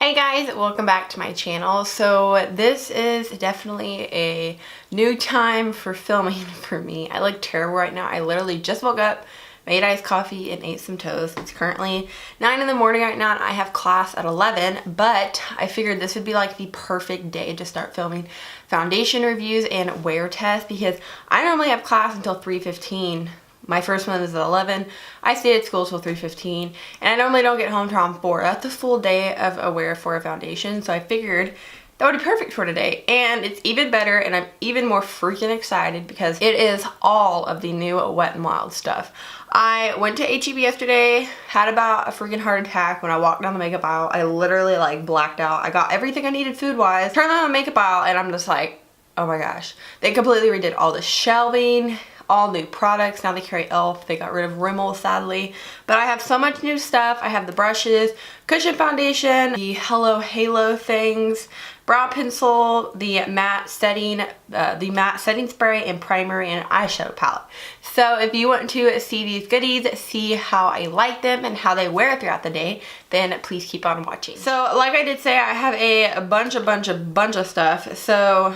Hey guys, welcome back to my channel. So this is definitely a new time for filming for me. I look terrible right now. I literally just woke up, made iced coffee, and ate some toast. It's currently 9 in the morning right now, and I have class at 11, but I figured this would be like the perfect day to start filming foundation reviews and wear tests because I normally have class until 3:15. My first one is at 11. I stay at school till 3:15, and I normally don't get home till around 4. That's a full day of a wear for a foundation, so I figured that would be perfect for today. And it's even better, and I'm even more freaking excited because it is all of the new Wet n Wild stuff. I went to H-E-B yesterday, had about a freaking heart attack when I walked down the makeup aisle. I literally like blacked out. I got everything I needed food-wise, turned on the makeup aisle, and I'm just like, oh my gosh. They completely redid all the shelving, all new products. Now they carry e.l.f. They got rid of Rimmel, sadly. But I have so much new stuff. I have the brushes, cushion foundation, the Hello Halo things, brow pencil, the matte setting spray, and primer and eyeshadow palette. So if you want to see these goodies, see how I like them and how they wear throughout the day, then please keep on watching. So like I did say, I have a bunch of stuff. So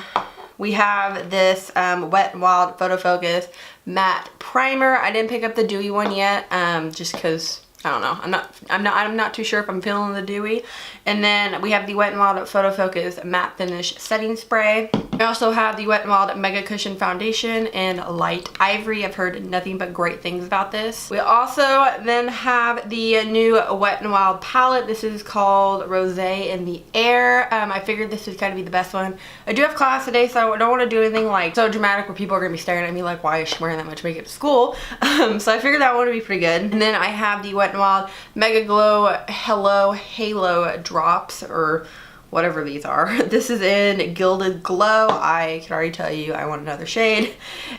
we have this Wet n Wild Photo Focus matte primer. I didn't pick up the dewy one yet, just because I don't know. I'm not too sure if I'm feeling the dewy. And then we have the Wet n Wild Photo Focus matte finish setting spray. We also have the Wet n Wild Mega Cushion Foundation in light ivory. I've heard nothing but great things about this. We also then have the new Wet n Wild palette. This is called Rosé in the Air. I figured this is going to be the best one. I do have class today, so I don't want to do anything like so dramatic where people are going to be staring at me like, why is she wearing that much makeup to school? So I figured that one would be pretty good. And then I have the Wet n Wild Mega Glow Hello Halo drops, or whatever these are. This is in Gilded Glow. I can already tell you I want another shade.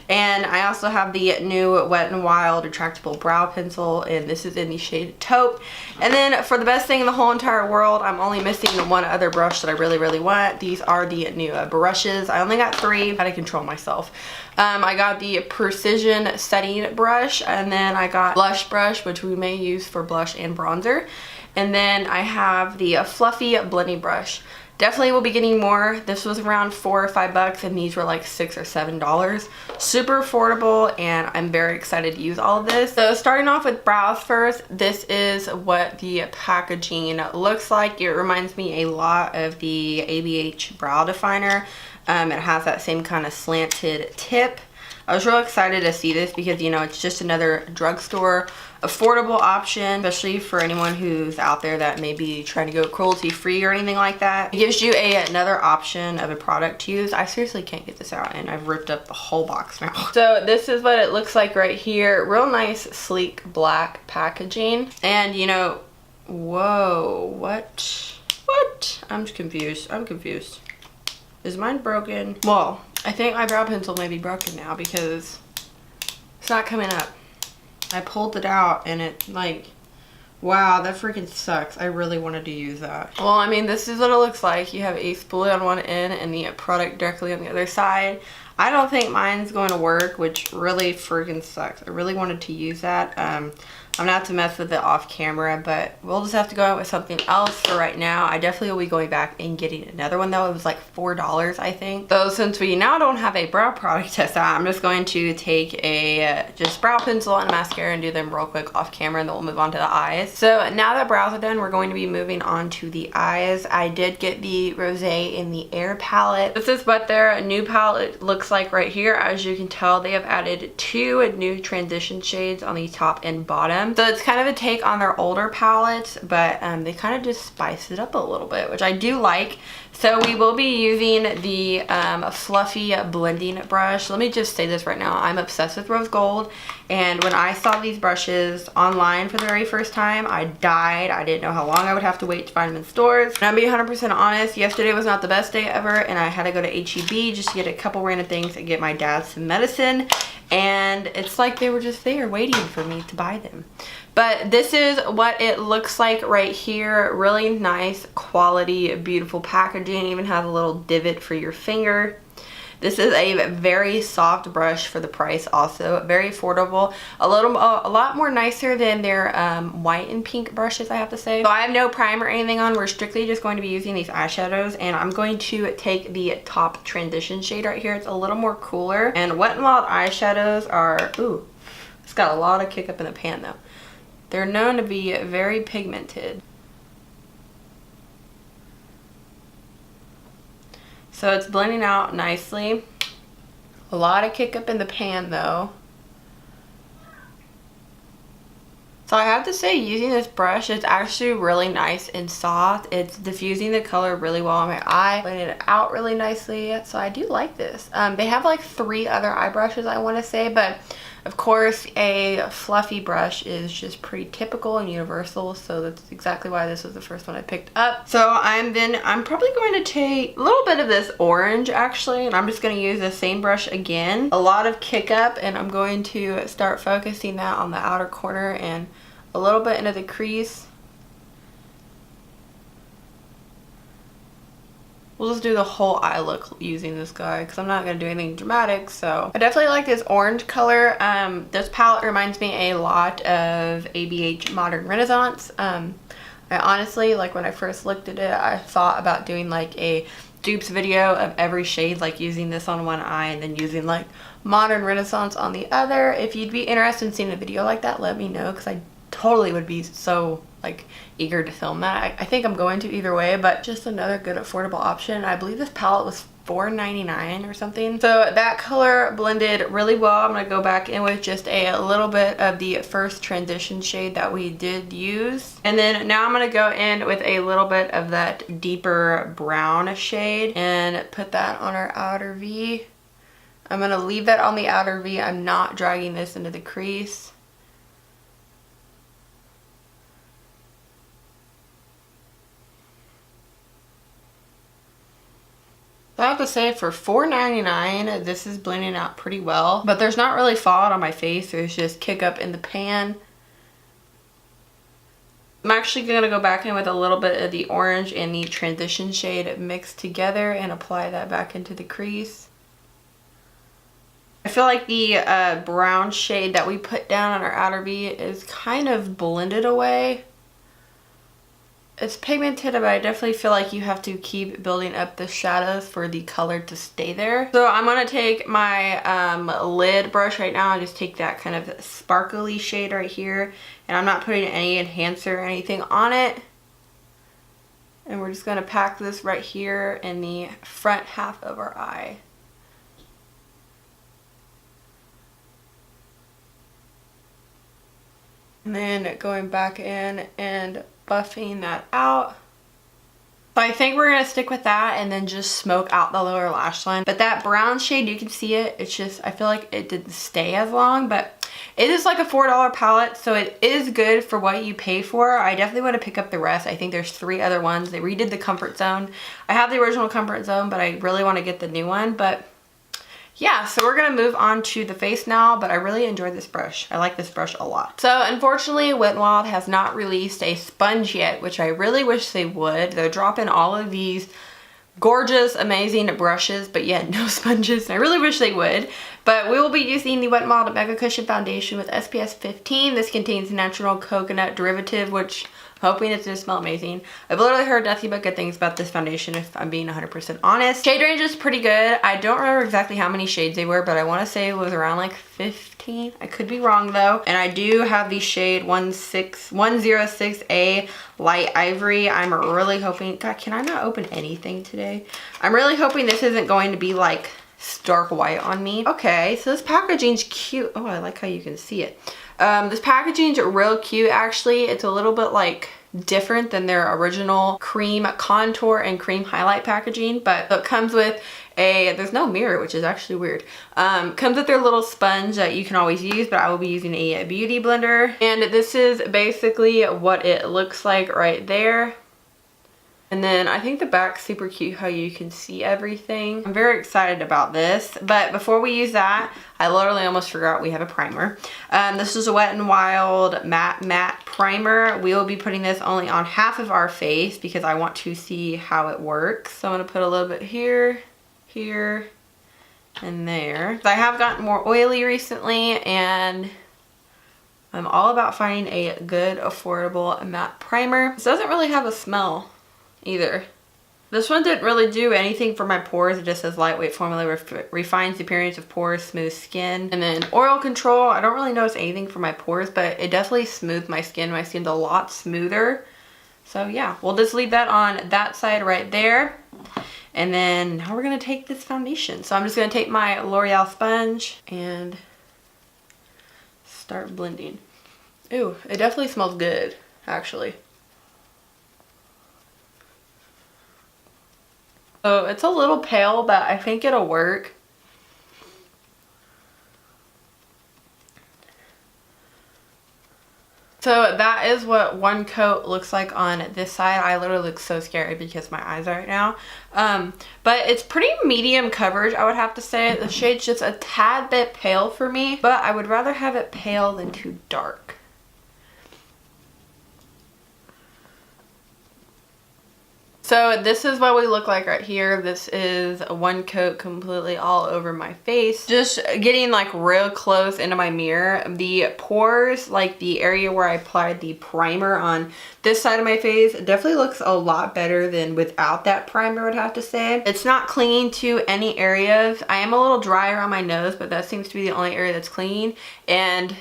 And I also have the new Wet n Wild retractable brow pencil, and this is in the shade Taupe. And then for the best thing in the whole entire world, I'm only missing one other brush that I really want. These are the new brushes. I only got 3. I gotta control myself. I got the Precision Setting Brush, and then I got Blush Brush, which we may use for blush and bronzer. And then I have the Fluffy Blending Brush. Definitely will be getting more. This was around $4 or $5, and these were like $6 or $7. Super affordable, and I'm very excited to use all of this. So starting off with brows first, this is what the packaging looks like. It reminds me a lot of the ABH Brow Definer. It has that same kind of slanted tip. I was real excited to see this because, you know, it's just another drugstore affordable option, especially for anyone who's out there that may be trying to go cruelty free or anything like that. It gives you another option of a product to use. I seriously can't get this out, and I've ripped up the whole box now. So this is what it looks like right here. Real nice, sleek black packaging. And, you know, whoa, what? I'm confused. Is mine broken? Well, I think my brow pencil may be broken now because it's not coming up. I pulled it out and it like, wow, that freaking sucks. I really wanted to use that. Well, I mean, this is what it looks like. You have a spoolie on one end and the product directly on the other side. I don't think mine's going to work, which really freaking sucks. I really wanted to use that. I'm gonna have to mess with it off camera, but we'll just have to go out with something else for right now. I definitely will be going back and getting another one though. It was like $4, I think. So since we now don't have a brow product test out, I'm just going to take a just brow pencil and mascara and do them real quick off camera, and then we'll move on to the eyes. So now that brows are done, we're going to be moving on to the eyes. I did get the Rosé in the Air palette. This is what their new palette looks like right here. As you can tell, they have added 2 new transition shades on the top and bottom. So it's kind of a take on their older palettes, but they kind of just spice it up a little bit, which I do like. So we will be using the Fluffy Blending Brush. Let me just say this right now. I'm obsessed with rose gold, and when I saw these brushes online for the very first time, I died. I didn't know how long I would have to wait to find them in stores. And I'm being 100% honest, yesterday was not the best day ever, and I had to go to H-E-B just to get a couple random things and get my dad some medicine. And it's like they were just there waiting for me to buy them. But this is what it looks like right here. Really nice quality, beautiful packaging. Even has a little divot for your finger. This is a very soft brush for the price also. Very affordable. A lot more nicer than their white and pink brushes, I have to say. So I have no primer or anything on. We're strictly just going to be using these eyeshadows, and I'm going to take the top transition shade right here. It's a little more cooler. And Wet n Wild eyeshadows are, ooh, it's got a lot of kick up in the pan though. They're known to be very pigmented. So it's blending out nicely. A lot of kick up in the pan though. So I have to say, using this brush, it's actually really nice and soft. It's diffusing the color really well on my eye, blending it out really nicely. So I do like this. They have like 3 other eye brushes, I want to say, but of course a fluffy brush is just pretty typical and universal, so that's exactly why this was the first one I picked up. So I'm probably going to take a little bit of this orange actually, and I'm just going to use the same brush again. A lot of kick up, and I'm going to start focusing that on the outer corner and a little bit into the crease. We'll just do the whole eye look using this guy because I'm not going to do anything dramatic. So I definitely like this orange color. This palette reminds me a lot of ABH Modern Renaissance. I honestly, like when I first looked at it, I thought about doing like a dupes video of every shade, like using this on one eye and then using like Modern Renaissance on the other. If you'd be interested in seeing a video like that, let me know because I totally would be so like eager to film that. I think I'm going to either way, but just another good affordable option. I believe this palette was $4.99 or something. So that color blended really well. I'm going to go back in with just a little bit of the first transition shade that we did use. And then now I'm going to go in with a little bit of that deeper brown shade and put that on our outer V. I'm going to leave that on the outer V. I'm not dragging this into the crease. I have to say, for $4.99, this is blending out pretty well. But there's not really fallout on my face. There's just kick up in the pan. I'm actually going to go back in with a little bit of the orange and the transition shade mixed together and apply that back into the crease. I feel like the brown shade that we put down on our outer V is kind of blended away. It's pigmented, but I definitely feel like you have to keep building up the shadows for the color to stay there. So I'm going to take my lid brush right now and just take that kind of sparkly shade right here. And I'm not putting any enhancer or anything on it. And we're just going to pack this right here in the front half of our eye. And then going back in and buffing that out. So I think we're going to stick with that and then just smoke out the lower lash line. But that brown shade, you can see it. It's just, I feel like it didn't stay as long, but it is like a $4 palette, so it is good for what you pay for. I definitely want to pick up the rest. I think there's 3 other ones. They redid the Comfort Zone. I have the original Comfort Zone, but I really want to get the new one. But yeah, so we're going to move on to the face now, but I really enjoyed this brush. I like this brush a lot. So unfortunately, Wet n Wild has not released a sponge yet, which I really wish they would. They're dropping all of these gorgeous, amazing brushes, but yet no sponges. And I really wish they would. But we will be using the Wet n Wild Mega Cushion Foundation with SPF 15. This contains natural coconut derivative, which I'm hoping it's going to smell amazing. I've literally heard nothing but good things about this foundation, if I'm being 100% honest. Shade range is pretty good. I don't remember exactly how many shades they were, but I want to say it was around like 15. I could be wrong though. And I do have the shade 106A Light Ivory. I'm really hoping, God, can I not open anything today? I'm really hoping this isn't going to be like stark white on me. Okay, so this packaging's cute. Oh, I like how you can see it. This packaging's real cute actually. It's a little bit like different than their original cream contour and cream highlight packaging, but it comes with there's no mirror, which is actually weird. Comes with their little sponge that you can always use, but I will be using a beauty blender. And this is basically what it looks like right there. And then I think the back's super cute how you can see everything. I'm very excited about this. But before we use that, I literally almost forgot we have a primer. This is a Wet n Wild matte primer. We will be putting this only on half of our face because I want to see how it works. So I'm going to put a little bit here, here, in there. I have gotten more oily recently, and I'm all about finding a good, affordable matte primer. This doesn't really have a smell either. This one didn't really do anything for my pores. It just says lightweight formula, refines the appearance of pores, smooth skin. And then oil control. I don't really notice anything for my pores, but it definitely smoothed my skin. My skin's a lot smoother. So yeah, we'll just leave that on that side right there. And then now we're gonna take this foundation. So I'm just gonna take my L'Oreal sponge and start blending. Ooh, it definitely smells good, actually. So it's a little pale, but I think it'll work. So that is what one coat looks like on this side. I literally look so scary because my eyes are right now. But it's pretty medium coverage, I would have to say. The shade's just a tad bit pale for me, but I would rather have it pale than too dark. So this is what we look like right here. This is one coat completely all over my face. Just getting like real close into my mirror. The pores, like the area where I applied the primer on this side of my face, definitely looks a lot better than without that primer, I would have to say. It's not clinging to any areas. I am a little dry around my nose, but that seems to be the only area that's clinging. And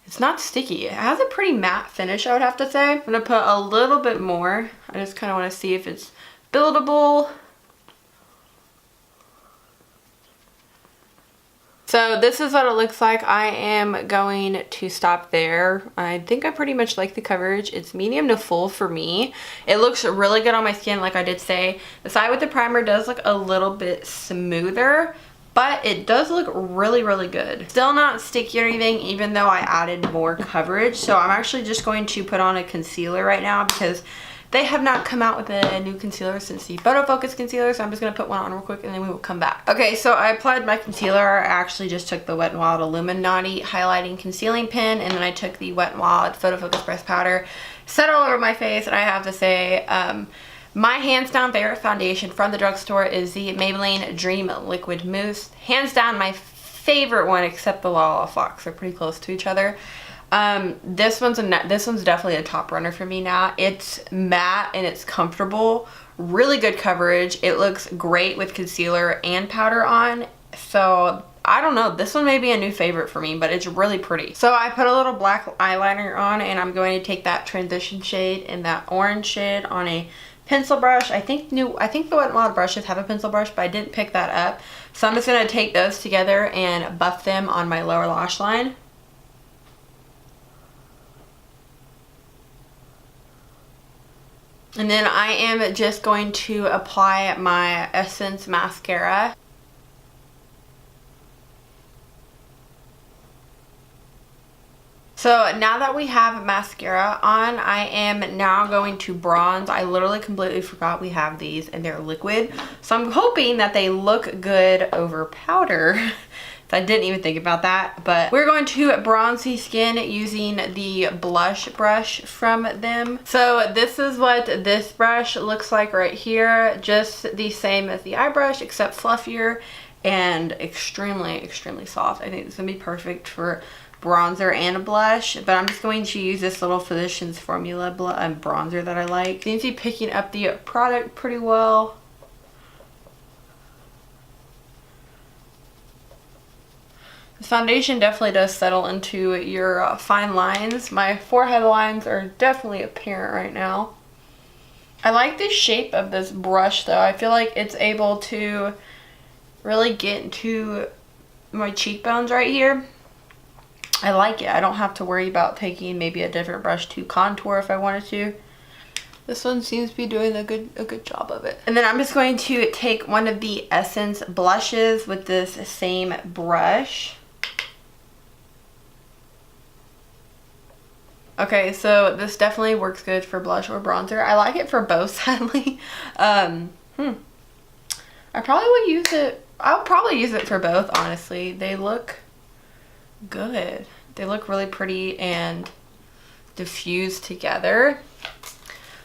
it's not sticky. It has a pretty matte finish, I would have to say. I'm gonna put a little bit more. I just kind of want to see if it's buildable. So this is what it looks like. I am going to stop there. I think I pretty much like the coverage. It's medium to full for me. It looks really good on my skin, like I did say. The side with the primer does look a little bit smoother, but it does look really, really good. Still not sticky or anything, even though I added more coverage. So I'm actually just going to put on a concealer right now because they have not come out with a new concealer since the Photo Focus concealer. So I'm just gonna put one on real quick and then we will come back. Okay, so I applied my concealer. I actually just took the Wet n Wild Illuminati Highlighting Concealing Pen, and then I took the Wet n Wild Photo Focus Pressed Powder, set it all over my face, and I have to say, my hands down favorite foundation from the drugstore is the Maybelline Dream Liquid Mousse. Hands down my favorite one, except the Lala Fox. They're pretty close to each other. This one's definitely a top runner for me now. It's matte and it's comfortable. Really good coverage. It looks great with concealer and powder on. So I don't know, this one may be a new favorite for me, but it's really pretty. So I put a little black eyeliner on, and I'm going to take that transition shade and that orange shade on a pencil brush. I think the Wet n Wild brushes have a pencil brush, but I didn't pick that up. So I'm just going to take those together and buff them on my lower lash line. And then I am just going to apply my Essence mascara. So now that we have mascara on, I am now going to bronze. I literally completely forgot we have these and they're liquid. So I'm hoping that they look good over powder. I didn't even think about that, but we're going to bronze the skin using the blush brush from them. So this is what this brush looks like right here. Just the same as the eye brush, except fluffier and extremely, extremely soft. I think it's gonna be perfect for bronzer and a blush, but I'm just going to use this little Physicians Formula bronzer that I like. Seems to be picking up the product pretty well. This foundation definitely does settle into your fine lines. My forehead lines are definitely apparent right now. I like the shape of this brush though. I feel like it's able to really get into my cheekbones right here. I like it. I don't have to worry about taking maybe a different brush to contour if I wanted to. This one seems to be doing a good job of it. And then I'm just going to take one of the Essence blushes with this same brush. Okay, so this definitely works good for blush or bronzer. I like it for both, sadly. I probably would use it. I'll probably use it for both, honestly. They look good. They look really pretty and diffused together.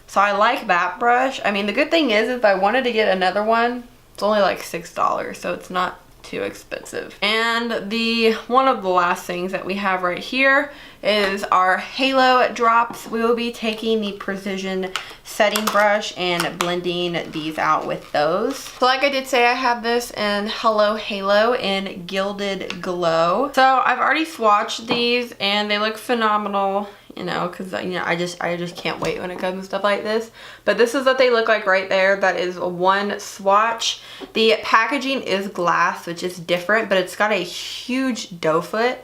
So I like that brush. I mean, the good thing is if I wanted to get another one, it's only like $6, so it's not too expensive. And the one of the last things that we have right here is our halo drops. We will be taking the precision setting brush and blending these out with those. So like I did say, I have this in Hello Halo in Gilded Glow. So I've already swatched these and they look phenomenal, you know, because you know I just can't wait when it comes to stuff like this. But this is what they look like right there. That is one swatch. The packaging is glass, which is different, but it's got a huge doe foot.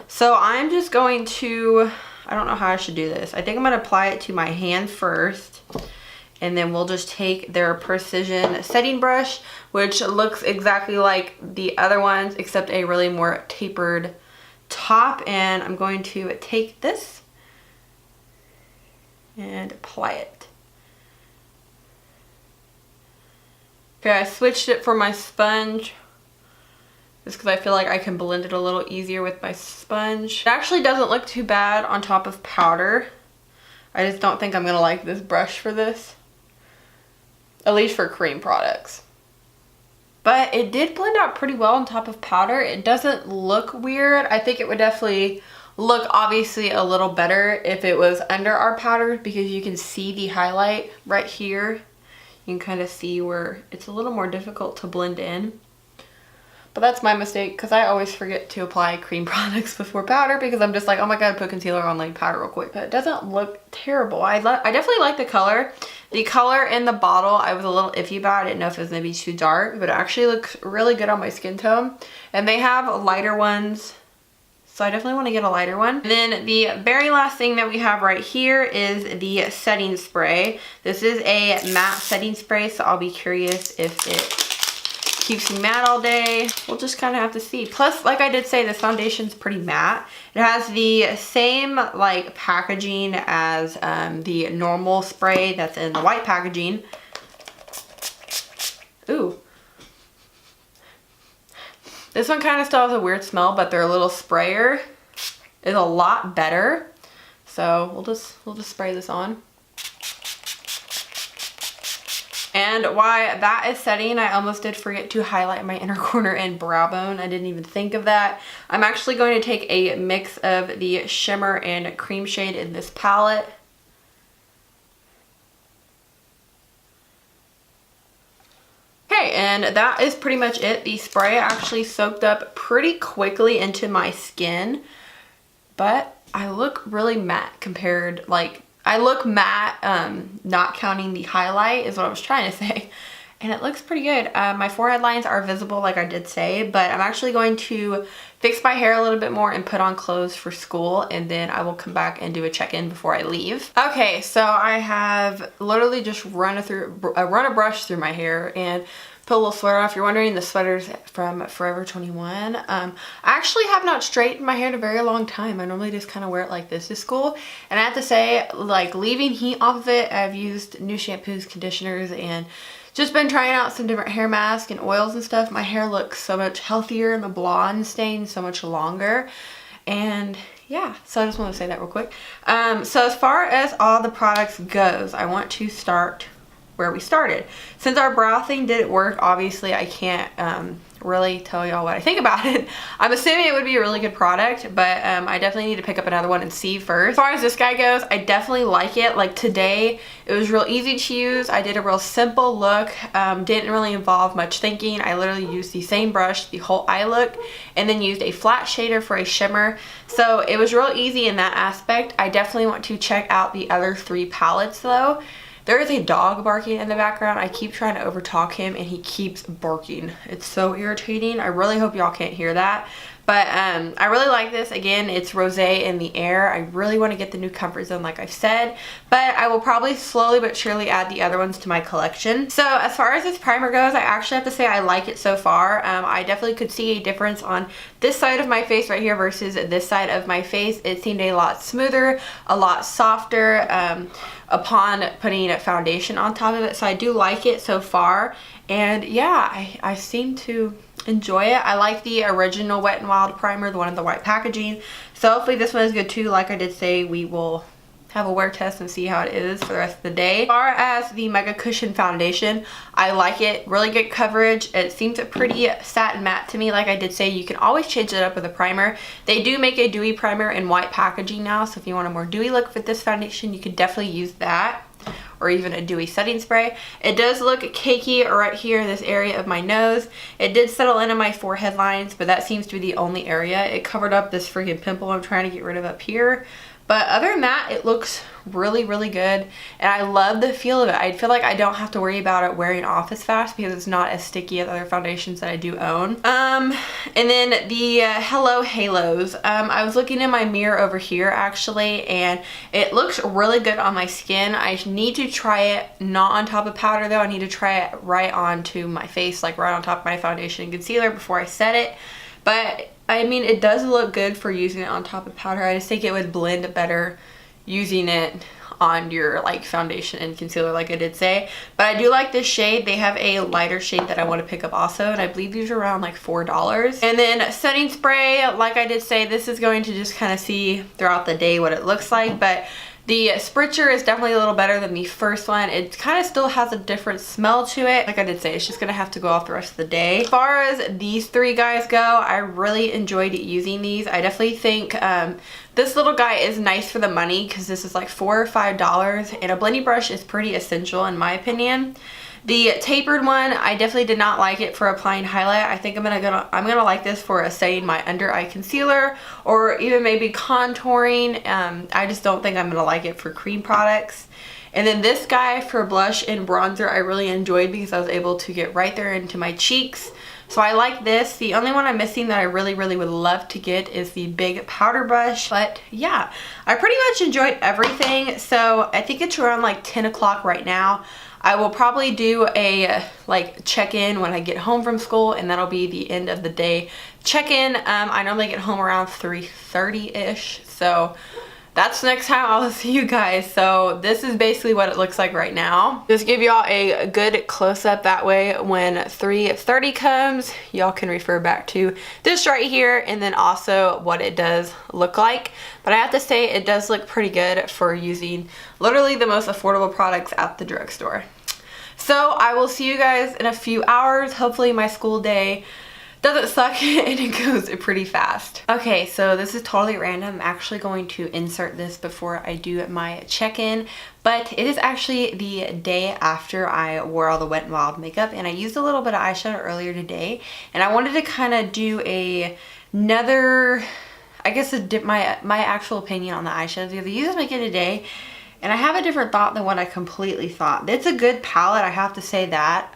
So I'm just going to, I don't know how I should do this. I think I'm going to apply it to my hand first, and then we'll just take their precision setting brush, which looks exactly like the other ones except a really more tapered top, and I'm going to take this and apply it. Okay, I switched it for my sponge just because I feel like I can blend it a little easier with my sponge. It actually doesn't look too bad on top of powder. I just don't think I'm gonna like this brush for this, at least for cream products. But it did blend out pretty well on top of powder. It doesn't look weird. I think it would definitely look obviously a little better if it was under our powder, because you can see the highlight right here. You can kind of see where it's a little more difficult to blend in. But that's my mistake, because I always forget to apply cream products before powder, because I'm just like, oh my god, put concealer on like powder real quick. But it doesn't look terrible. I definitely like the color. The color in the bottle I was a little iffy about. I didn't know if it was maybe too dark, but it actually looks really good on my skin tone. And they have lighter ones, so I definitely want to get a lighter one. And then the very last thing that we have right here is the setting spray. This is a matte setting spray, so I'll be curious if it keeps me matte all day. We'll just kind of have to see. Plus, like I did say, this foundation's pretty matte. It has the same like packaging as the normal spray that's in the white packaging. Ooh. This one kind of still has a weird smell, but their little sprayer is a lot better. So we'll just spray this on. And while that is setting, I almost did forget to highlight my inner corner and brow bone. I didn't even think of that. I'm actually going to take a mix of the shimmer and cream shade in this palette. Okay, and that is pretty much it. The spray actually soaked up pretty quickly into my skin, but I look really matte compared, like, I look matte, not counting the highlight is what I was trying to say. And it looks pretty good. My forehead lines are visible like I did say, but I'm actually going to fix my hair a little bit more and put on clothes for school, and then I will come back and do a check-in before I leave. Okay, so I have literally just run a brush through my hair and put a little sweater on. If you're wondering, the sweater's from Forever 21. I actually have not straightened my hair in a very long time. I normally just kind of wear it like this to school. And I have to say, like, leaving heat off of it, I've used new shampoos, conditioners, and just been trying out some different hair masks and oils and stuff. My hair looks so much healthier and the blonde stays so much longer. And yeah, so I just want to say that real quick. So as far as all the products goes, I want to start where we started. Since our brow thing didn't work, obviously I can't really tell y'all what I think about it. I'm assuming it would be a really good product, but I definitely need to pick up another one and see first. As far as this guy goes, I definitely like it. Like today, it was real easy to use. I did a real simple look, didn't really involve much thinking. I literally used the same brush, the whole eye look, and then used a flat shader for a shimmer. So it was real easy in that aspect. I definitely want to check out the other 3 palettes though. There is a dog barking in the background. I keep trying to overtalk him and he keeps barking. It's so irritating. I really hope y'all can't hear that. But I really like this. Again, it's Rosé in the Air. I really want to get the new Comfort Zone like I've said. But I will probably slowly but surely add the other ones to my collection. So as far as this primer goes, I actually have to say I like it so far. I definitely could see a difference on this side of my face right here versus this side of my face. It seemed a lot smoother, a lot softer upon putting a foundation on top of it. So I do like it so far. And yeah, I seem to enjoy it. I like the original Wet n Wild primer, the one in the white packaging. So hopefully this one is good too. Like I did say, we will have a wear test and see how it is for the rest of the day. As far as the Mega Cushion foundation, I like it. Really good coverage. It seems pretty satin matte to me. Like I did say, you can always change it up with a primer. They do make a dewy primer in white packaging now, so if you want a more dewy look for this foundation, you could definitely use that, or even a dewy setting spray. It does look cakey right here in this area of my nose. It did settle into my forehead lines, but that seems to be the only area. It covered up this freaking pimple I'm trying to get rid of up here. But other than that, it looks really, really good. And I love the feel of it. I feel like I don't have to worry about it wearing off as fast because it's not as sticky as other foundations that I do own. And then the Hello Halos. I was looking in my mirror over here actually, and it looks really good on my skin. I need to try it not on top of powder though. I need to try it right onto my face, like right on top of my foundation and concealer before I set it. But I mean, it does look good for using it on top of powder. I just think it would blend better using it on your like foundation and concealer like I did say. But I do like this shade. They have a lighter shade that I want to pick up also, and I believe these are around like $4. And then setting spray, like I did say, this is going to just kind of see throughout the day what it looks like, but the spritzer is definitely a little better than the first one. It kind of still has a different smell to it. Like I did say, it's just gonna have to go off the rest of the day. As far as these three guys go, I really enjoyed using these. I definitely think this little guy is nice for the money because this is like $4 or $5, and a blending brush is pretty essential in my opinion. The tapered one, I definitely did not like it for applying highlight. I think I'm gonna like this for setting my under eye concealer or even maybe contouring. I just don't think I'm gonna like it for cream products. And then this guy for blush and bronzer I really enjoyed because I was able to get right there into my cheeks. So I like this. The only one I'm missing that I really, really would love to get is the big powder brush. But yeah, I pretty much enjoyed everything. So I think it's around like 10 o'clock right now. I will probably do a like check-in when I get home from school, and that'll be the end of the day check-in. I normally get home around 3:30-ish, so that's the next time I'll see you guys. So this is basically what it looks like right now. Just give y'all a good close-up, that way when 3:30 comes, y'all can refer back to this right here and then also what it does look like. But I have to say, it does look pretty good for using literally the most affordable products at the drugstore. So I will see you guys in a few hours. Hopefully my school day doesn't suck and it goes pretty fast. Okay, so this is totally random. I'm actually going to insert this before I do my check-in, but it is actually the day after I wore all the Wet n Wild makeup, and I used a little bit of eyeshadow earlier today, and I wanted to kind of do another, I guess, my actual opinion on the eyeshadows, because I used this makeup today and I have a different thought than what I completely thought. It's a good palette, I have to say that,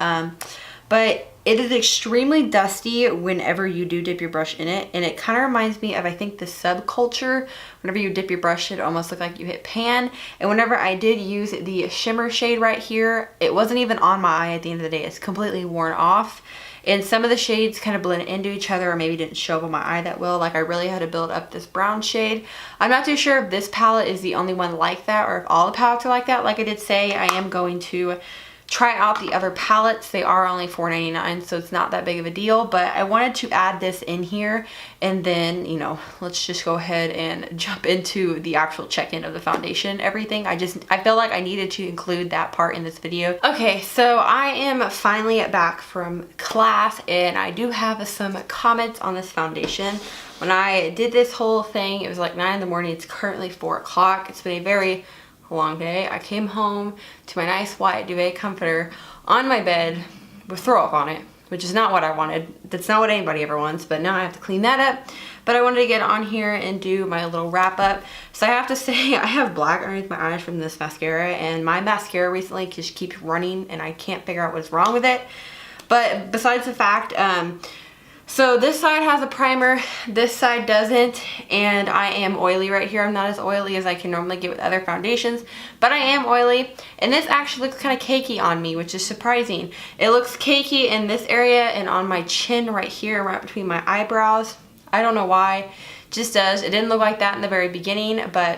but it is extremely dusty whenever you do dip your brush in it, and it kind of reminds me of, I think, the Subculture. Whenever you dip your brush, it almost looked like you hit pan. And whenever I did use the shimmer shade right here, it wasn't even on my eye at the end of the day. It's completely worn off. And some of the shades kind of blend into each other, or maybe didn't show up on my eye that well. Like, I really had to build up this brown shade. I'm not too sure if this palette is the only one like that, or if all the palettes are like that. Like I did say, I am going to try out the other palettes. They are only $4.99, so it's not that big of a deal, but I wanted to add this in here, and then, you know, let's just go ahead and jump into the actual check-in of the foundation, everything. I feel like I needed to include that part in this video. Okay, so I am finally back from class, and I do have some comments on this foundation. When I did this whole thing, it was like 9 in the morning. It's currently 4 o'clock. It's been a very long day. I came home to my nice white duvet comforter on my bed with throw up on it, which is not what I wanted. That's not what anybody ever wants, but now I have to clean that up. But I wanted to get on here and do my little wrap up. So I have to say, I have black underneath my eyes from this mascara, and my mascara recently just keeps running and I can't figure out what's wrong with it. But besides the fact, so this side has a primer, this side doesn't, and I am oily right here. I'm not as oily as I can normally get with other foundations, but I am oily, and this actually looks kind of cakey on me, which is surprising. It looks cakey in this area and on my chin right here, right between my eyebrows. I don't know why, it just does. It didn't look like that in the very beginning, but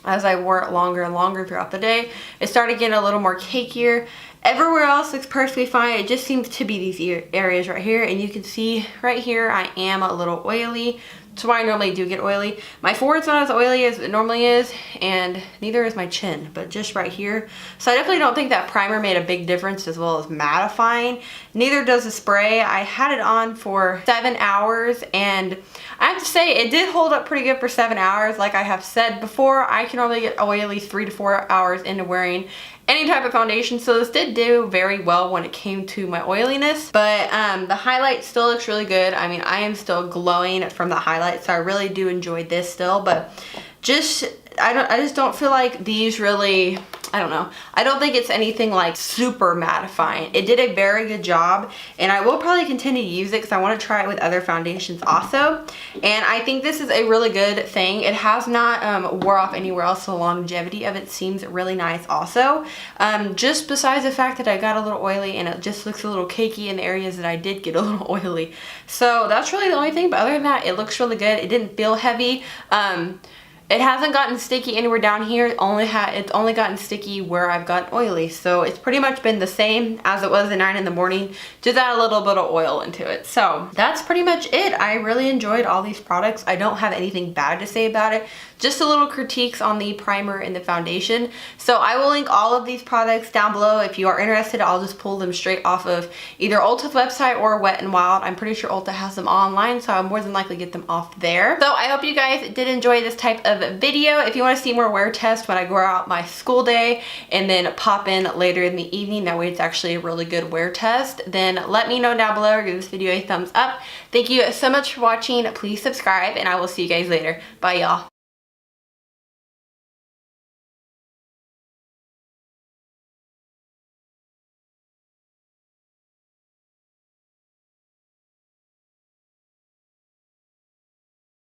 as I wore it longer and longer throughout the day, it started getting a little more cakier. Everywhere else looks perfectly fine. It just seems to be these areas right here, and you can see right here I am a little oily. That's why I normally do get oily. My forehead's not as oily as it normally is, and neither is my chin, but just right here. So I definitely don't think that primer made a big difference, as well as mattifying. Neither does the spray. I had it on for 7 hours, and I have to say it did hold up pretty good for 7 hours. Like I have said before, I can normally get oily 3 to 4 hours into wearing any type of foundation, so this did do very well when it came to my oiliness. But the highlight still looks really good. I mean, I am still glowing from the highlight, so I really do enjoy this still. But I just don't feel like these really, I don't know. I don't think it's anything like super mattifying. It did a very good job, and I will probably continue to use it because I want to try it with other foundations also. And I think this is a really good thing. It has not wore off anywhere else, so the longevity of it seems really nice also. Just besides the fact that I got a little oily and it just looks a little cakey in the areas that I did get a little oily. So that's really the only thing, but other than that, it looks really good. It didn't feel heavy. It hasn't gotten sticky anywhere down here. It's only gotten sticky where I've gotten oily. So it's pretty much been the same as it was at 9 in the morning. Just add a little bit of oil into it. So that's pretty much it. I really enjoyed all these products. I don't have anything bad to say about it. Just a little critiques on the primer and the foundation. So I will link all of these products down below. If you are interested, I'll just pull them straight off of either Ulta's website or Wet n Wild. I'm pretty sure Ulta has them online, so I'll more than likely get them off there. So I hope you guys did enjoy this type of video. If you want to see more wear tests when I go out my school day and then pop in later in the evening, that way it's actually a really good wear test, then let me know down below or give this video a thumbs up. Thank you so much for watching. Please subscribe, and I will see you guys later. Bye, y'all.